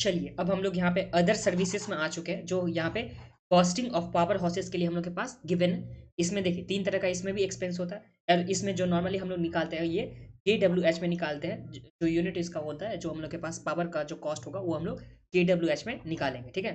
चलिए अब हम लोग यहाँ पे अदर सर्विसेज में आ चुके हैं, जो यहाँ पे कॉस्टिंग ऑफ पावर हाउसेस के लिए हम लोग के पास गिवन है। इसमें देखिए 3 तरह का इसमें भी एक्सपेंस होता है, और इसमें जो नॉर्मली हम लोग निकालते हैं ये KWH में निकालते हैं। जो यूनिट इसका होता है, जो हम लोग के पास पावर का जो कॉस्ट होगा वो हम लोग KWH में निकालेंगे, ठीक है,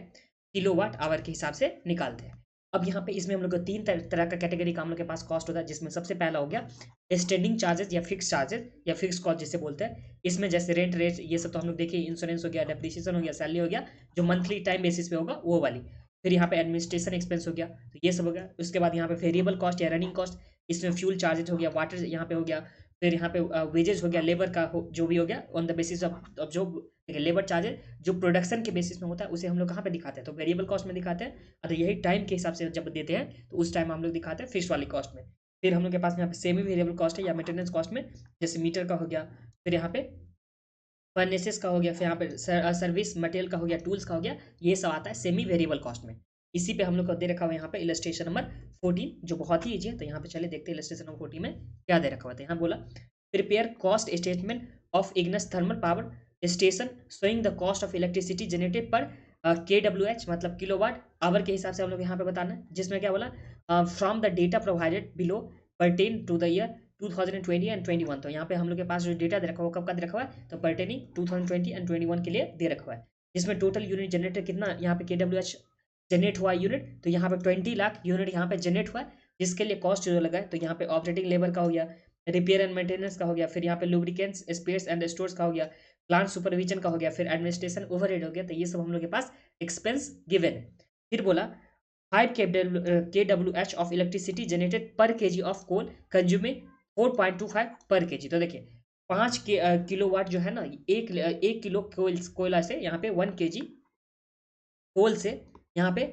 किलोवाट आवर के हिसाब से निकालते हैं। अब यहाँ पे इसमें हम लोग को 3 तरह का कैटेगरी का हम लोग के पास कॉस्ट होता है, जिसमें सबसे पहला हो गया स्टैंडिंग चार्जेस या फिक्स चार्जेस या फिक्स कॉस्ट जिसे बोलते हैं। इसमें जैसे रेंट रेट ये सब तो हम लोग देखिए, इंश्योरेंस हो गया, डेप्रिसिएशन हो गया, सैलरी हो गया, जो मंथली टाइम बेसिस पे होगा वो वाली। फिर यहाँ पे एडमिनिस्ट्रेशन एक्सपेंस हो गया, तो ये सब हो गया। उसके बाद यहाँ पे वेरिएबल कॉस्ट या रनिंग कॉस्ट, इसमें फ्यूल चार्जेस हो गया, वाटर यहाँ पे हो गया। फिर यहाँ पे वेजेस हो गया, लेबर का जो भी हो गया ऑन द बेसिस ऑफ जो लेबर चार्जेस जो प्रोडक्शन के बेसिस में होता है उसे हम लोग कहाँ पे दिखाते हैं, तो वेरिएबल कॉस्ट में दिखाते हैं। और यही टाइम के हिसाब से जब देते हैं तो उस टाइम हम लोग दिखाते हैं फिक्स वाली कॉस्ट में। फिर हम लोग के पास यहाँ पे सेमी वेरिएबल कॉस्ट है या मेंटेनेंस कॉस्ट में, जैसे मीटर का हो गया, फिर यहाँ पे फर्नेसेस का हो गया, फिर यहाँ पे सर्विस मटेरियल का हो गया, टूल्स का हो गया, ये सब आता है सेमी वेरिएबल कॉस्ट में। इसी पे हम लोग को दे रखा हुआ है यहाँ पे इलस्ट्रेशन नंबर 14, जो बहुत ही ईजी है। तो यहाँ पे चले देखते हैं इलस्ट्रेशन नंबर 14 में क्या दे रखा हुआ था। यहाँ बोला prepare cost statement of Ignis thermal power station showing the cost of electricity generated पर KWH मतलब किलोवाट आवर के हिसाब से हम लोग यहाँ पे बताना है। जिसमें क्या बोला, from the data provided below pertain to the year 2020 and 21। तो यहाँ पे हम लोग के पास जो डेटा दे रखा हुआ कब का दे रखा हुआ है, तो पर्टेनिंग 2020 एंड 21 के लिए दे रखा हुआ है। जिसमें टोटल यूनिट जनरेटर कितना यहाँ पे KWH जनरेट हुआ यूनिट, तो यहाँ पे 20 लाख यूनिट यहाँ पे जनरेट हुआ है, जिसके लिए कॉस्ट जो लगा है, तो यहाँ पे ऑपरेटिंग लेबर का हो गया, रिपेयर एंड मेंटेनेंस का हो गया, फिर यहाँ पे लुब्रिकेंट्स स्पेयर्स एंड स्टोर्स का हो गया, प्लांट सुपरविजन का हो गया, फिर एडमिनिस्ट्रेशन ओवरहेड हो गया। तो ये सब हम लोग के पास एक्सपेंस गिवन है। फिर बोला 5 KWH ऑफ इलेक्ट्रिसिटी जनरेटेड पर केजी ऑफ कोल कंज्यूमिंग 4.25 पर केजी। तो देखिए 5 किलोवाट जो है ना, एक किलो कोयला से यहाँ पे 1 केजी कोल से यहाँ पे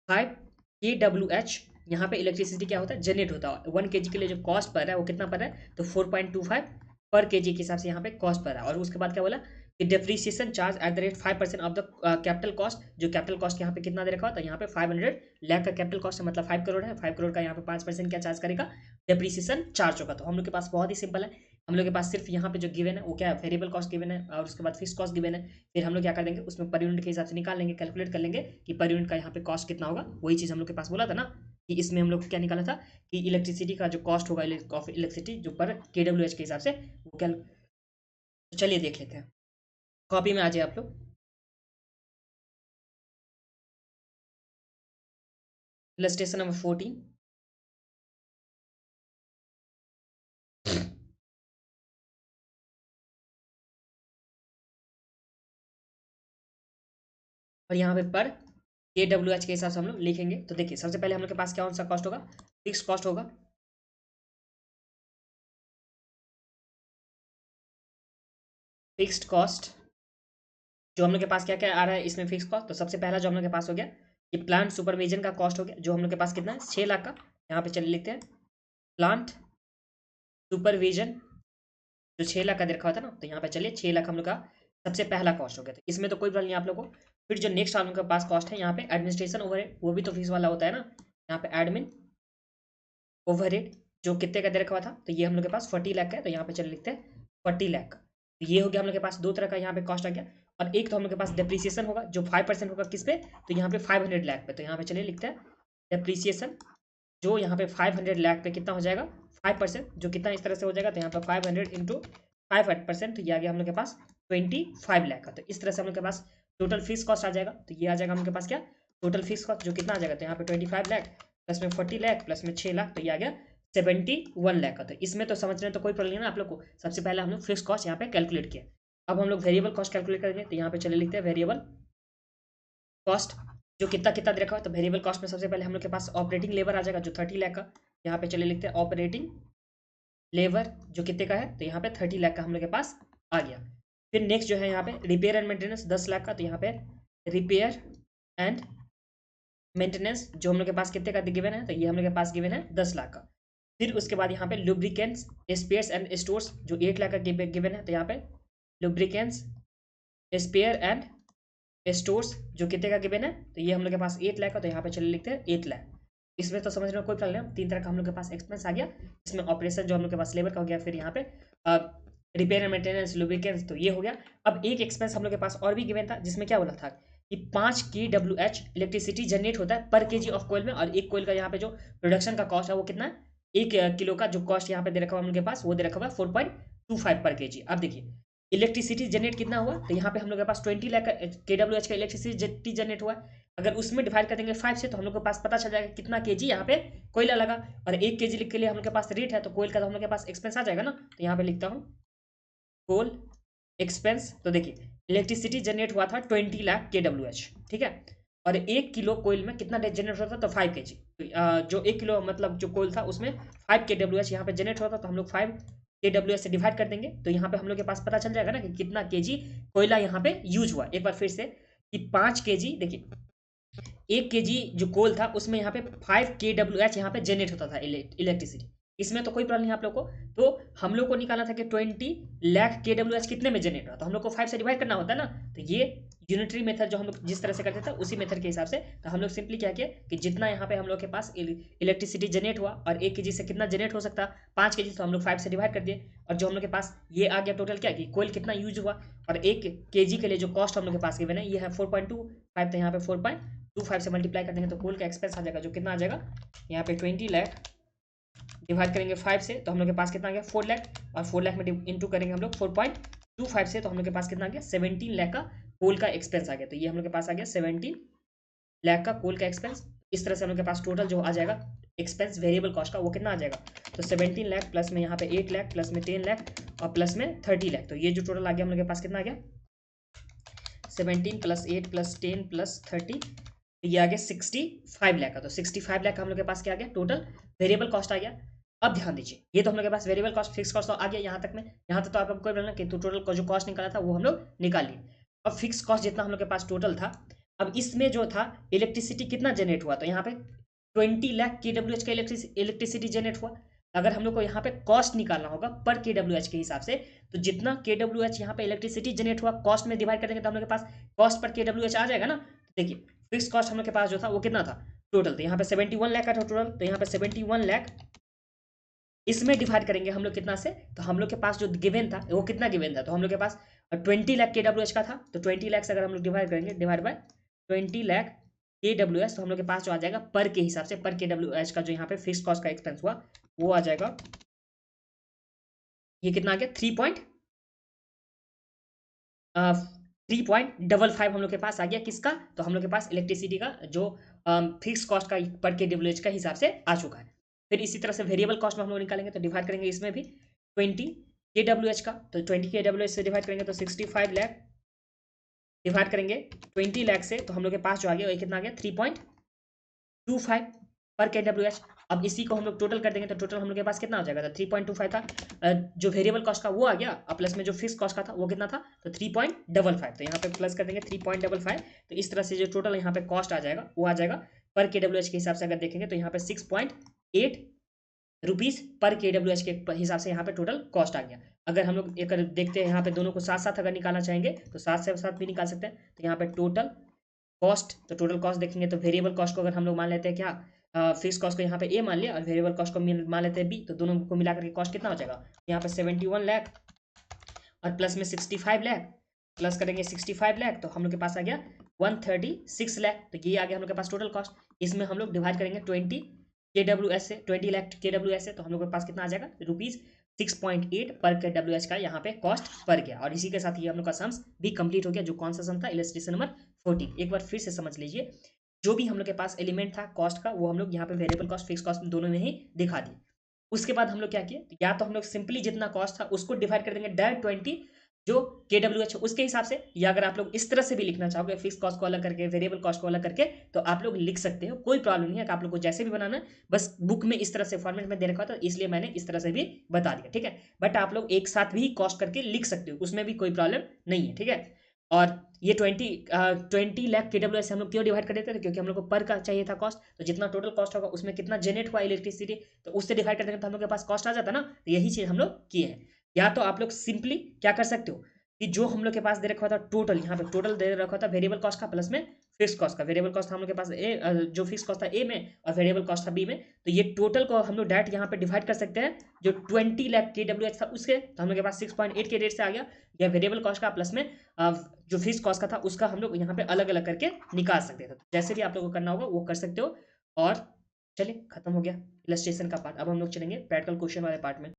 5 KWH यहाँ पे इलेक्ट्रिसिटी क्या होता है, जनरेट होता है। 1 केजी के लिए जो कॉस्ट पड़ रहा है वो कितना पड़ रहा है, तो 4.25 पर केजी के हिसाब से यहाँ पे कॉस्ट पड़ रहा है। और उसके बाद क्या बोला कि depreciation charge at the rate 5% of the capital cost. जो कैपिटल कॉस्ट यहाँ पे कितना दे रखा होता है, यहाँ पे 500 लाख का कैपिटल कॉस्ट है, मतलब 5 करोड़ है। 5 करोड़ का यहाँ पे 5% क्या चार्ज करेगा, डेप्रीसिएशन चार्ज होगा। तो हम लोग के पास बहुत ही सिंपल है, हम लोग के पास सिर्फ यहाँ पे जो गिवन है वो क्या है, वेरिएबल कॉस्ट गिवन है, और उसके बाद फिक्स कॉस्ट गिवन है। फिर हम लोग क्या कर देंगे, उसमें पर यूनिट के हिसाब से निकाल लेंगे, कैलकुलेट कर लेंगे कि पर यूनिट का यहाँ पे कॉस्ट कितना होगा। वही चीज़ हम लोग के पास बोला था ना कि इसमें हम लोग क्या निकाला था कि इलेक्ट्रिसिटी का जो कॉस्ट होगा ऑफ इलेक्ट्रिसिटी जो पर KWH के हिसाब से वो क्या। तो चलिए देख लेते हैं, कॉपी में आ जाए आप लोग, इलस्ट्रेशन नंबर 14। और यहाँ पे पर KWH के हिसाब से हम लोग लिखेंगे। तो देखिए सबसे पहले हम लोग के पास क्या कौन सा कॉस्ट होगा, फिक्स कॉस्ट होगा। फिक्स्ड कॉस्ट जो हम लोग के पास क्या क्या आ रहा है इसमें फिक्स कॉस्ट, तो सबसे पहला जो हम लोग के पास हो गया ये प्लांट सुपरविजन का कॉस्ट हो गया, जो हम लोग के पास कितना है 6 लाख का। यहाँ पे चलिए लिखते हैं प्लांट सुपरविजन जो 6 लाख का दे रखा हुआ था ना, तो यहाँ पे चलिए 6 लाख हम लोग का सबसे पहला कॉस्ट हो गया था। इसमें तो कोई प्रॉब्लम नहीं आप लोग को। फिर जो नेक्स्ट हम लोग के पास कॉस्ट है यहाँ पे एडमिनिस्ट्रेशन ओवरहेड, वो भी तो फीस वाला होता है ना। यहाँ पे एडमिन ओवरहेड जो कितने का दे रखा हुआ था, तो ये हम लोग के पास 40 लाख का है, तो यहाँ पे चलिए लिखते हैं 40 लाख का। तो ये हो गया हम लोग के पास दो तरह का यहाँ पे कॉस्ट आ गया। और एक तो हम लोग के पास डेप्रीसिएशन होगा जो 5% होगा किस पे, तो यहाँ पे 500 लाख पे। तो यहाँ पे चलिए लिखते हैं डेप्रीसिएशन जो यहाँ पे 500 लाख पे कितना हो जाएगा 5%, जो कितना इस तरह से हो जाएगा, तो यहाँ पे 500 इंटू 5%, तो ये आ गया हम लोग के पास 25 लाख का। तो इस तरह से हम लोग के पास टोटल फिक्स कॉस्ट आ जाएगा। तो ये आ जाएगा हम लोग के पास क्या, टोटल फिक्स कॉस्ट जो कितना आ जाएगा, तो यहाँ पे 25 लाख प्लस में 40 लाख प्लस में 6 लाख, तो ये आ गया 71 लाख का। तो इसमें तो समझने में तो कोई प्रॉब्लम नहीं है आप लोग को। सबसे पहले हम लोग फिक्स कॉस्ट यहाँ पे कैलकुलेट किया। अब हम लोग वेरिएबल कॉस्ट कैलकुलेट करेंगे, तो यहाँ पे चले लिखते हैं वेरिएबल कॉस्ट जो कितना कितना दे रखा है। तो वेरिएबल कॉस्ट में सबसे पहले हम लोग के पास ऑपरेटिंग लेबर आ जाएगा जो 30 लाख का। यहाँ पे चले लिखते हैं ऑपरेटिंग लेबर जो कितने का है, तो यहाँ पे 30 लाख का हम लोग के पास आ गया। फिर नेक्स्ट जो है यहाँ पे रिपेयर एंड मेंटेनेंस 10 लाख का, तो यहाँ पे रिपेयर एंड मेंटेनेंस जो हम लोग के पास कितने का गिवन है, तो ये हम लोग के पास गिवन है 10 लाख का। फिर उसके बाद यहाँ पे लुब्रिकेंट्स स्पेयर्स एंड स्टोर्स जो 8 लाख का गिवन है, तो यहाँ पे लुब्रिकेंट्स स्पेयर एंड स्टोर्स जो कितने का गिवन है, तो ये हम लोग के पास 8 लाख का। तो यहाँ पे चले लिखते हैं 8 लाख। इसमें तो समझने में कोई प्रॉब्लम नहीं, 3 तरह का हम लोग के पास एक्सपेंस आ गया। इसमें ऑपरेशन जो हम लोग के पास लेबर का हो गया, फिर यहाँ पे रिपेयर एंड मेंटेनेंस, लुब्रिकेंट्स, तो ये हो गया। अब एक एक्सपेंस हम लोग के पास और भी गिवन था जिसमें क्या बोला था कि 5 kWh इलेक्ट्रिसिटी जनरेट होता है पर केजी ऑफ कोयल में, और एक कोयल का यहाँ पे जो प्रोडक्शन का कॉस्ट है वो कितना है, 1 किलो का जो कॉस्ट यहाँ पे दे रखा हुआ हम लोग के पास, वो दे रखा हुआ है 4.25 पर केजी। अब देखिए इलेक्ट्रिसिटी जनरेट कितना हुआ, तो यहाँ पे हम लोग के पास 20 लाख kWh का इलेक्ट्रिसिटी जनरेट हुआ है। अगर उसमें डिवाइड कर देंगे 5 से तो हम लोग के पास पता चल जाएगा कितना केजी यहाँ पे कोयला लगा, और 1 kg के लिए हम लोग के पास रेट है, तो कोयल का तो हम लोग के पास एक्सपेंस आ जाएगा ना। तो यहाँ पे लिखता हूँ कोल एक्सपेंस। तो देखिए इलेक्ट्रिसिटी जनरेट हुआ था 20 लाख kWh, ठीक है, और 1 किलो कोयल में कितना जनरेट होता था, तो 5 kg। तो जो 1 किलो मतलब जो कोयल था उसमें 5 kWh यहाँ पे जनरेट होता, तो हम लोग 5 kWh से डिवाइड कर देंगे, तो यहाँ पे हम लोग के पास पता चल जाएगा ना कि कितना केजी कोयला यहाँ पे यूज हुआ। एक बार फिर से कि 5 kg, देखिए 1 kg जो कोल था उसमें यहाँ पे 5 kWh यहाँ पे जनरेट होता था इलेक्ट्रिसिटी। इसमें तो कोई प्रॉब्लम नहीं आप लोग को। तो हम लोग को निकालना था कि 20 लाख kWh कितने में जनरेट हुआ, तो हम लोग को 5 से डिवाइड करना होता है ना। तो ये यूनिटरी मेथड जो हम लोग जिस तरह से करते थे उसी मेथड के हिसाब से, तो हम लोग सिंपली क्या किया कि जितना यहाँ पे हम लोग के पास इलेक्ट्रिसिटी जनरेट हुआ और 1 kg से कितना जनरेट हो सकता 5 kg, तो हम लोग 5 से डिवाइड कर दिए, और जो हम लोग के पास ये आ गया टोटल क्या कि कोयल कितना यूज हुआ, और 1 kg के लिए जो कॉस्ट हम लोग के पास गिवन है ये है 4.25, तो यहाँ पे 4.25 से मल्टीप्लाई कर देंगे तो कोल का एक्सपेंस आ जाएगा जो कितना आ जाएगा यहाँ पे 20 लाख डिवाइड करेंगे 5 से, तो हम लोग के पास कितना आ गया 4 लाख, और 4 लाख में इंटू करेंगे हम लोग 4.25 से, तो हम लोग के पास कितना आ गया 17 लाख का कोल का एक्सपेंस आ गया। तो ये हम लोग के पास आ गया 17 लाख का कोल का एक्सपेंस। इस तरह से हम लोग के पास टोटल जो आ जाएगा एक्सपेंस वेरिएबल कॉस्ट का वो कितना आ जाएगा, तो 17 लाख प्लस में यहाँ पे 8 लाख प्लस में 10 लाख और प्लस में 30 लाख। तो ये जो टोटल आ गया हम लोग के पास कितना आ गया 17 प्लस 8 प्लस 10 प्लस 30, ये आ गया 65 लाख का। तो 65 लाख का हम लोग के पास क्या आ गया टोटल वेरिएबल कॉस्ट आ गया। अब ध्यान दीजिए ये तो हम लोग के पास वेरिएबल कॉस्ट फिक्स कॉस्ट तो आ गया यहाँ तक में, यहाँ तक तो आप लोग कोई प्रॉब्लम कि तो टोटल का जो कॉस्ट निकाला था वो हम लोग निकाल लिए। अब फिक्स कॉस्ट जितना हम लोग के पास टोटल था, अब इसमें जो था इलेक्ट्रिसिटी कितना जनरेट हुआ, तो यहाँ पे 20 लाख kWh का इलेक्ट्रिसिटी जनरेट हुआ। अगर हम लोग को यहाँ पे कॉस्ट निकालना होगा पर kWh के हिसाब से, तो जितना kWh यहाँ पे इलेक्ट्रिसिटी जनरेट हुआ कॉस्ट में डिवाइड कर देंगे तो हम लोग के पास कॉस्ट पर kWh आ जाएगा ना। देखिए फिक्स कॉस्ट हम लोग के पास जो था वो कितना था टोटल, तो यहाँ पे 71 लाख का था टोटल, तो यहाँ पे 71 लाख इसमें डिवाइड करेंगे हम लोग कितना से, तो हम लोग के पास जो गिवन था वो कितना गिवन था, तो हम लोग के पास 20 लाख kWh का था, तो 20 लाख से अगर हम लोग डिवाइड करेंगे डिवाइड बाय 20 लाख kWh, तो हम लोग के पास जो आ जाएगा पर के हिसाब से पर kWh का जो यहाँ पे फिक्स कॉस्ट का एक्सपेंस हुआ वो आ जाएगा, ये कितना आ गया 3.55 हम लोग के पास आ गया किसका, तो हम लोग के पास इलेक्ट्रिसिटी का जो फिक्स कॉस्ट का पर kWh का हिसाब से आ चुका है। फिर इसी तरह से वेरिएबल कॉस्ट में हम लोग निकालेंगे तो डिवाइड करेंगे इसमें भी 20 kWh का, तो 20 kWh से डिवाइड करेंगे तो 65 लाख डिवाइड करेंगे 20 लाख से, तो हम लोग के पास जो आ गया वो कितना आ गया 3.25 पर kWh। अब इसी को हम लोग टोटल कर देंगे तो टोटल हम लोग के पास कितना हो जाएगा, तो 3.25 था जो वेरिएबल कॉस्ट का वो आ गया, और प्लस में जो फिक्स कॉस्ट का था वो कितना था, तो 3.55, तो यहाँ पे प्लस कर देंगे 3.55। तो इस तरह से जो टोटल यहाँ पे कॉस्ट आ जाएगा वो आ जाएगा पर kWh के हिसाब से अगर देखेंगे तो यहाँ पे 6.8 रुपीज़ पर kWh के हिसाब से यहाँ पे टोटल कॉस्ट आ गया। अगर हम लोग एक देखते हैं यहाँ पे दोनों को साथ साथ अगर निकालना चाहेंगे तो साथ से साथ भी निकाल सकते हैं। तो यहाँ पे टोटल कॉस्ट, तो टोटल कॉस्ट देखेंगे तो वेरिएबल कॉस्ट को अगर हम लोग मान लेते हैं क्या फिक्स कॉस्ट को यहाँ पे ए मान लिया और वेरिएबल कॉस्ट को मान लेते हैं बी, तो दोनों को मिलाकर के कॉस्ट कितना हो जाएगा, यहाँ पे 71 लाख और प्लस में 65 लाख प्लस करेंगे 65 लाख, तो हम लोग के पास आ गया 136 लाख। तो ये आ गया हम लोग के पास टोटल कॉस्ट। इसमें हम लोग डिवाइड करेंगे 20 kWh से, 20 लाख kWh से, तो हम लोग के पास कितना आ जाएगा रुपीज़ 6.8 पर kWh का यहाँ पे कॉस्ट पर गया। और इसी के साथ ये हम लोग का सम्स भी कंप्लीट हो गया। जो कौन सा सम था, इलस्ट्रेशन नंबर 14। एक बार फिर से समझ लीजिए, जो भी हम लोग के पास एलिमेंट था कॉस्ट का वो हम लोग यहाँ पे वेरिएबल कॉस्ट फिक्स कॉस्ट दोनों में ही दिखा दिए। उसके बाद हम लोग क्या किए, या तो हम लोग सिंपली जितना कॉस्ट था उसको डिवाइड कर देंगे डायरेक्ट 20 जो kWh उसके हिसाब से, या अगर आप लोग इस तरह से भी लिखना चाहोगे फिक्स कॉस्ट को अलग करके वेरिएबल कॉस्ट को अलग करके, तो आप लोग लिख सकते हो, कोई प्रॉब्लम नहीं है। कि आप लोग को जैसे भी बनाना है, बस बुक में इस तरह से फॉर्मेट में दे रखा था इसलिए मैंने इस तरह से भी बता दिया, ठीक है। बट आप लोग एक साथ भी कॉस्ट करके लिख सकते हो, उसमें भी कोई प्रॉब्लम नहीं है, ठीक है। और ये 20 लाख kWh से हम लोग क्यों डिवाइड कर देते थे, क्योंकि हम लोग को पर का चाहिए था कॉस्ट, तो जितना टोटल कॉस्ट होगा उसमें कितना जनरेट हुआ इलेक्ट्रिसिटी, तो उससे डिवाइड कर देंगे तो हम लोग के पास कॉस्ट आ जाता ना। तो यही चीज़ हम लोग किए हैं। या तो आप लोग सिंपली क्या कर सकते हो कि जो हम लोग के पास दे रखा था टोटल, यहाँ पे टोटल दे रखा था वेरिएबल कॉस्ट का प्लस में फिक्स कॉस्ट का, वेरिएबल कॉस्ट था हम लोग के पास जो फिक्स कॉस्ट था ए में और वेरिएबल कॉस्ट था बी में, तो ये टोटल को हम लोग डायरेक्ट यहाँ पे डिवाइड कर सकते हैं। जो 20 लाख KWH था उसके, तो हम लोग के पास 6.8 के रेट से आ गया। या वेरिएबल कॉस्ट का प्लस में जो फिक्स कॉस्ट का था उसका हम लोग यहाँ पे अलग अलग करके निकाल सकते थे। जैसे भी आप लोगों को करना होगा वो कर सकते हो। और चलिए खत्म हो गया इलस्ट्रेशन का पार्ट। अब हम लोग चलेंगे प्रैक्टिकल क्वेश्चन वाले पार्ट में।